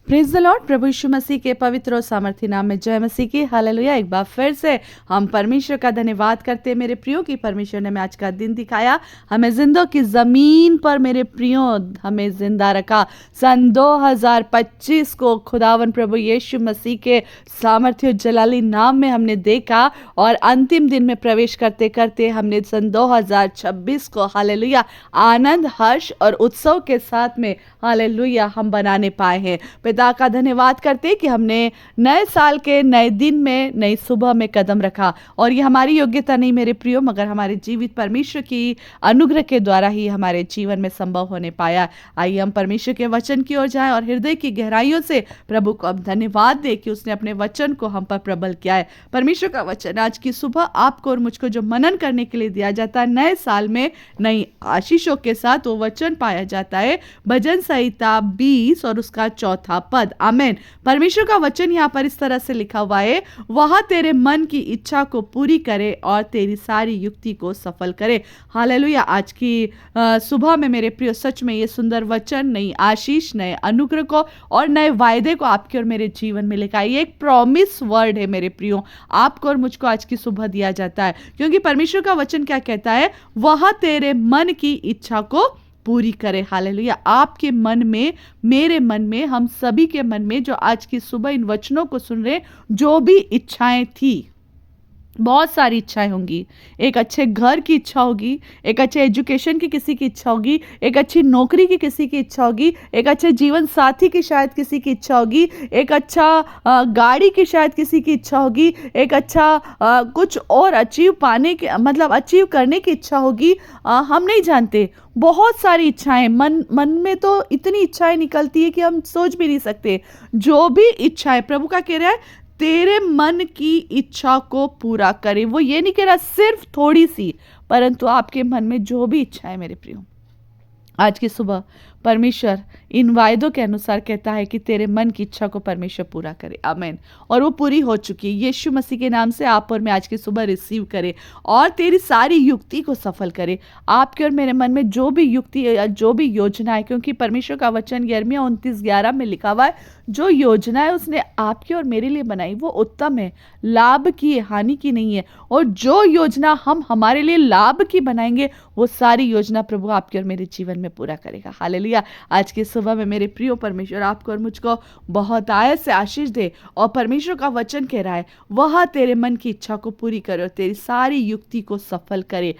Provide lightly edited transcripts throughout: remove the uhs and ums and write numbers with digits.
Praise the lord. प्रभु यीशु मसीह के पवित्र और सामर्थी नाम में जय मसीह की। हालेलुया। एक बार फिर से हम परमेश्वर का धन्यवाद करते हैं मेरे प्रियो की परमेश्वर ने हमें आज का दिन दिखाया, हमें जिंदों की ज़मीन पर मेरे प्रियो हमें जिंदा रखा। सन 2025 को खुदावन प्रभु यीशु मसीह के सामर्थ्य और जलाली नाम में हमने देखा और अंतिम दिन में प्रवेश करते करते हमने सन 2026 को हालेलुया आनंद, हर्ष और उत्सव के साथ में हालेलुया हम बनाने पाए हैं। पिता का धन्यवाद करते कि हमने नए साल के नए दिन में नई सुबह में कदम रखा और ये हमारी योग्यता नहीं मेरे प्रियो, मगर हमारे जीवित परमेश्वर की अनुग्रह के द्वारा ही हमारे जीवन में संभव होने पाया। आइए हम परमेश्वर के वचन की ओर जाएं और हृदय की गहराइयों से प्रभु को अब धन्यवाद दे कि उसने अपने वचन को हम पर प्रबल किया है। परमेश्वर का वचन आज की सुबह आपको और मुझको जो मनन करने के लिए दिया जाता है, नए साल में नई आशीषों के साथ वो वचन पाया जाता है भजन संहिता 20 और उसका 4 पद। आमेन। परमेश्वर का वचन यहाँ पर इस तरह से लिखा हुआ है, वह तेरे मन की इच्छा को पूरी करे और तेरी सारी युक्ति को सफल करे। हालेलुया। आज की सुबह में मेरे प्रिय सच में ये सुंदर वचन नई आशीष, नए अनुग्रह को और नए वायदे को आपके और मेरे जीवन में लिखा है। ये एक प्रॉमिस वर्ड है मेरे प्रियो, आपको और मुझको आज की सुबह दिया जाता है, क्योंकि परमेश्वर का वचन क्या कहता है, वह तेरे मन की इच्छा को पूरी करे। हालेलुया। आपके मन में, मेरे मन में, हम सभी के मन में जो आज की सुबह इन वचनों को सुन रहे, जो भी इच्छाएं थी, बहुत सारी इच्छाएं होंगी। एक अच्छे घर की इच्छा होगी, एक अच्छे एजुकेशन की किसी की इच्छा होगी, एक अच्छी नौकरी की किसी की इच्छा होगी, एक अच्छे जीवन साथी की शायद किसी की इच्छा होगी, एक अच्छा गाड़ी की शायद किसी की इच्छा होगी, एक अच्छा कुछ और अचीव पाने के मतलब अचीव करने की इच्छा होगी। हम नहीं जानते, बहुत सारी इच्छाएं मन में तो इतनी इच्छाएं निकलती है कि हम सोच भी नहीं सकते। जो भी इच्छाएं, प्रभु का कह रहा है तेरे मन की इच्छा को पूरा करे। वो ये नहीं कह रहा सिर्फ थोड़ी सी, परंतु आपके मन में जो भी इच्छा है मेरे प्रियो, आज की सुबह परमेश्वर इन वायदों के अनुसार कहता है कि तेरे मन की इच्छा को परमेश्वर पूरा करे। आमीन। और वो पूरी हो चुकी है। यीशु मसीह के नाम से आप और मैं आज की सुबह रिसीव करे और तेरी सारी युक्ति को सफल करे। आपके और मेरे मन में जो भी युक्ति है या जो भी योजना है, क्योंकि परमेश्वर का वचन यिर्मयाह 29:11 में लिखा हुआ है, जो योजना है उसने आपके और मेरे लिए बनाई वो उत्तम है, लाभ की है, हानि की नहीं है। और जो योजना हम हमारे लिए लाभ की बनाएंगे, वो सारी योजना प्रभु आपके और मेरे जीवन में पूरा करेगा। हालेलुया। आज की सुबह में मेरे प्रियो परमेश्वर आपको और मुझको बहुत आयत से आशीष दे। और परमेश्वर का वचन कह रहा है, वह तेरे मन की इच्छा को पूरी करे और तेरी सारी युक्ति को सफल करे।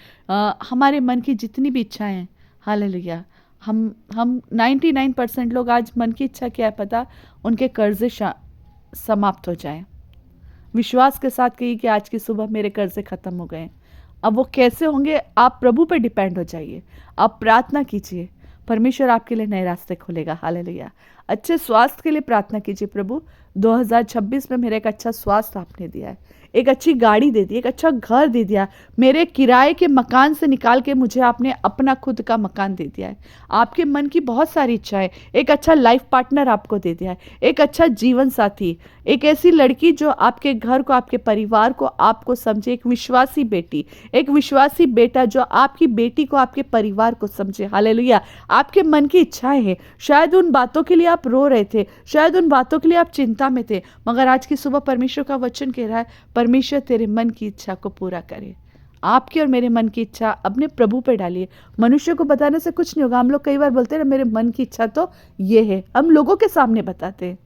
हमारे मन की जितनी भी इच्छाएं हैं, हालेलुया, हम 99% लोग आज मन की इच्छा क्या है पता, उनके कर्जे समाप्त हो जाएं। विश्वास के साथ कहिए कि आज की सुबह मेरे कर्जे खत्म हो गए। अब वो कैसे होंगे, आप प्रभु पर डिपेंड हो जाइए, आप प्रार्थना कीजिए, परमेश्वर आपके लिए नए रास्ते खोलेगा। हालेलुया। अच्छे स्वास्थ्य के लिए प्रार्थना कीजिए, प्रभु 2026 में मेरे एक अच्छा स्वास्थ्य आपने दिया है, एक अच्छी गाड़ी दे दी, एक अच्छा घर दे दिया, मेरे किराए के मकान से निकाल के मुझे आपने अपना खुद का मकान दे दिया है। आपके मन की बहुत सारी इच्छाएं, एक अच्छा लाइफ पार्टनर आपको दे दिया है, एक अच्छा जीवन साथी, एक ऐसी लड़की जो आपके घर को, आपके परिवार को, आपको समझे, एक विश्वासी बेटी, एक विश्वासी बेटा जो आपकी बेटी को, आपके परिवार को समझे। हालेलुया। आपके मन की इच्छाएं हैं, शायद उन बातों के लिए आप रो रहे थे, शायद उन बातों के लिए आप चिंता में थे, मगर आज की सुबह परमेश्वर का वचन कह रहा है, परमेश्वर तेरे मन की इच्छा को पूरा करे। आपकी और मेरे मन की इच्छा अपने प्रभु पे डालिए। मनुष्य को बताने से कुछ नहीं होगा। हम लोग कई बार बोलते हैं ना, मेरे मन की इच्छा तो ये है, हम लोगों के सामने बताते हैं,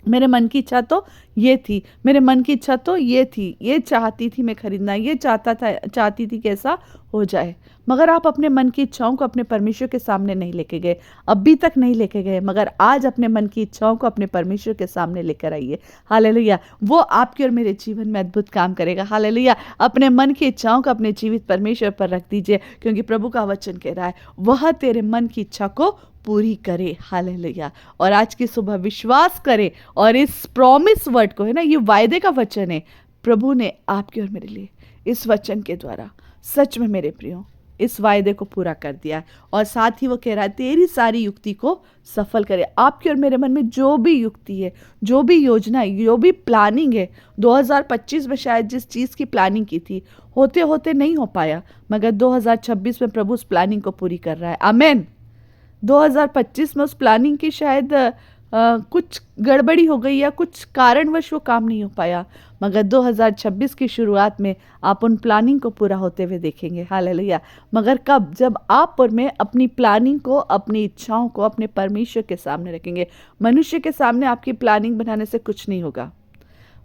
मेरे मन की इच्छा तो ये थी, मेरे मन की इच्छा तो ये थी, ये चाहती थी मैं खरीदना, ये चाहती थी कैसा हो जाए, मगर आप अपने मन की इच्छाओं को अपने परमेश्वर के सामने नहीं लेके गए, अभी तक नहीं लेके गए, मगर आज अपने मन की इच्छाओं को अपने परमेश्वर के सामने लेकर आइए। हालेलुया। वो आपके और मेरे जीवन में अद्भुत काम करेगा। हालेलुया। अपने मन की इच्छाओं को अपने जीवित परमेश्वर पर रख दीजिए, क्योंकि प्रभु का वचन कह रहा है, वह तेरे मन की इच्छा को पूरी करे। हालेलुया। और आज की सुबह विश्वास करें और इस प्रॉमिस वर्ड को, है ना, ये वायदे का वचन है, प्रभु ने आपके और मेरे लिए इस वचन के द्वारा सच में मेरे प्रियो इस वायदे को पूरा कर दिया है। और साथ ही वो कह रहा है तेरी सारी युक्ति को सफल करे। आपके और मेरे मन में जो भी युक्ति है, जो भी योजना है, जो भी प्लानिंग है, 2025 में शायद जिस चीज़ की प्लानिंग की थी, होते होते नहीं हो पाया, मगर 2026 में प्रभु उस प्लानिंग को पूरी कर रहा है। आमेन। 2025 में उस प्लानिंग की शायद कुछ गड़बड़ी हो गई या कुछ कारणवश वो काम नहीं हो पाया, मगर 2026 की शुरुआत में आप उन प्लानिंग को पूरा होते हुए देखेंगे। हालेलुया। मगर कब? जब आप और मैं अपनी प्लानिंग को, अपनी इच्छाओं को अपने परमेश्वर के सामने रखेंगे। मनुष्य के सामने आपकी प्लानिंग बनाने से कुछ नहीं होगा,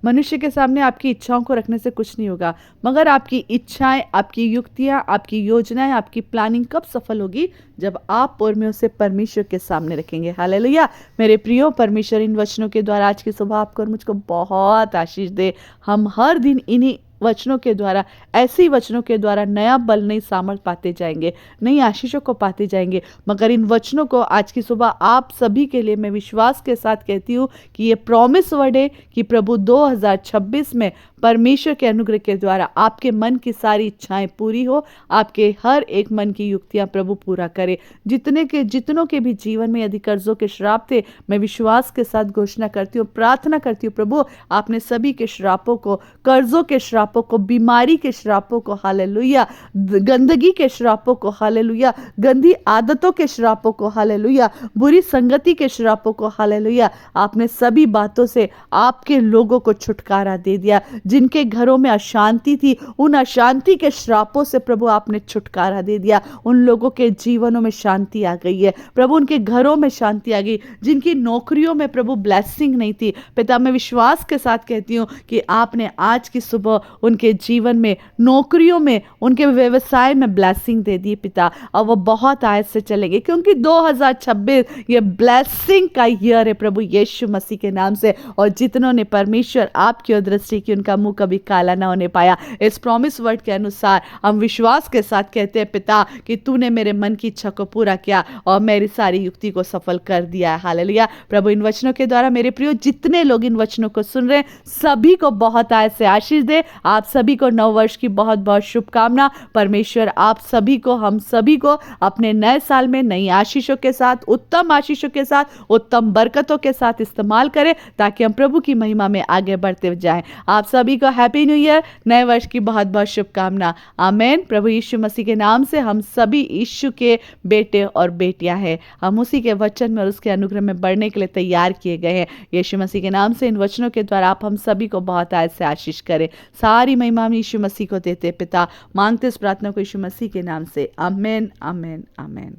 मनुष्य के सामने आपकी इच्छाओं को रखने से कुछ नहीं होगा, मगर आपकी इच्छाएं, आपकी युक्तियां, आपकी योजनाएं, आपकी प्लानिंग कब सफल होगी? जब आप और मैं उसे परमेश्वर के सामने रखेंगे। हालेलुया। मेरे प्रियो, परमेश्वर इन वचनों के द्वारा आज की सुबह आपको और मुझको बहुत आशीष दे। हम हर दिन इन्हीं वचनों के द्वारा, ऐसी वचनों के द्वारा नया बल, नई सामर्थ पाते जाएंगे, नई आशीषों को पाते जाएंगे। मगर इन वचनों को आज की सुबह आप सभी के लिए मैं विश्वास के साथ कहती हूँ कि ये प्रॉमिस वर्ड है कि प्रभु 2026 में परमेश्वर के अनुग्रह के द्वारा आपके मन की सारी इच्छाएं पूरी हो, आपके हर एक मन की युक्तियां प्रभु पूरा करे। जितनों के भी जीवन में यदि कर्जों के श्राप थे, मैं विश्वास के साथ घोषणा करती हूँ, प्रार्थना करती हूँ, प्रभु आपने सभी के श्रापों को, कर्जों के श्रापों को, बीमारी के श्रापों को, हालेलुया, गंदगी के श्रापों को, हालेलुया, गंदी आदतों के श्रापों को, हालेलुया, बुरी संगति के श्रापों को, हालेलुया, आपने सभी बातों से आपके लोगों को छुटकारा दे दिया। जिनके घरों में अशांति थी, उन अशांति के श्रापों से प्रभु आपने छुटकारा दे दिया। उन लोगों के जीवनों में शांति आ गई है प्रभु, उनके घरों में शांति आ गई। जिनकी नौकरियों में प्रभु ब्लेसिंग नहीं थी, पिता मैं विश्वास के साथ कहती हूँ कि आपने आज की सुबह उनके जीवन में, नौकरियों में, उनके व्यवसाय में ब्लेसिंग दे दी पिता, और वो बहुत आयत से चलेंगे, क्योंकि 2026 ये ब्लेसिंग का ईयर है प्रभु यीशु मसीह के नाम से। और जितनों ने परमेश्वर आपकी ओर दृष्टि की, उनका मुंह कभी काला ना होने पाया। इस प्रॉमिस वर्ड के अनुसार हम विश्वास के साथ कहते हैं पिता कि तूने मेरे मन की इच्छा को पूरा किया और मेरी सारी युक्ति को सफल कर दिया है। हालेलुया। प्रभु इन वचनों के द्वारा मेरे प्रियो जितने लोग इन वचनों को सुन रहे हैं, सभी को बहुत आयत से आशीष दे। आप सभी को नव वर्ष की बहुत बहुत शुभकामना। परमेश्वर आप सभी को, हम सभी को अपने नए साल में नई आशीषों के साथ, उत्तम आशीषों के साथ, उत्तम बरकतों के साथ इस्तेमाल करें, ताकि हम प्रभु की महिमा में आगे बढ़ते जाएं। आप सभी को हैप्पी न्यू ईयर, नए वर्ष की बहुत बहुत शुभकामना। आमीन। प्रभु यीशु मसीह के नाम से हम सभी यीशु के बेटे और बेटियां हैं। हम उसी के वचन में और उसके अनुग्रह में बढ़ने के लिए तैयार किए गए हैं। यीशु मसीह के नाम से इन वचनों के द्वारा आप हम सभी को बहुत आयत से आशीष करें। सारी महिमा हम यीशु मसीह को देते पिता, मांगते इस प्रार्थना को यीशु मसीह के नाम से। आमीन, आमीन, आमीन।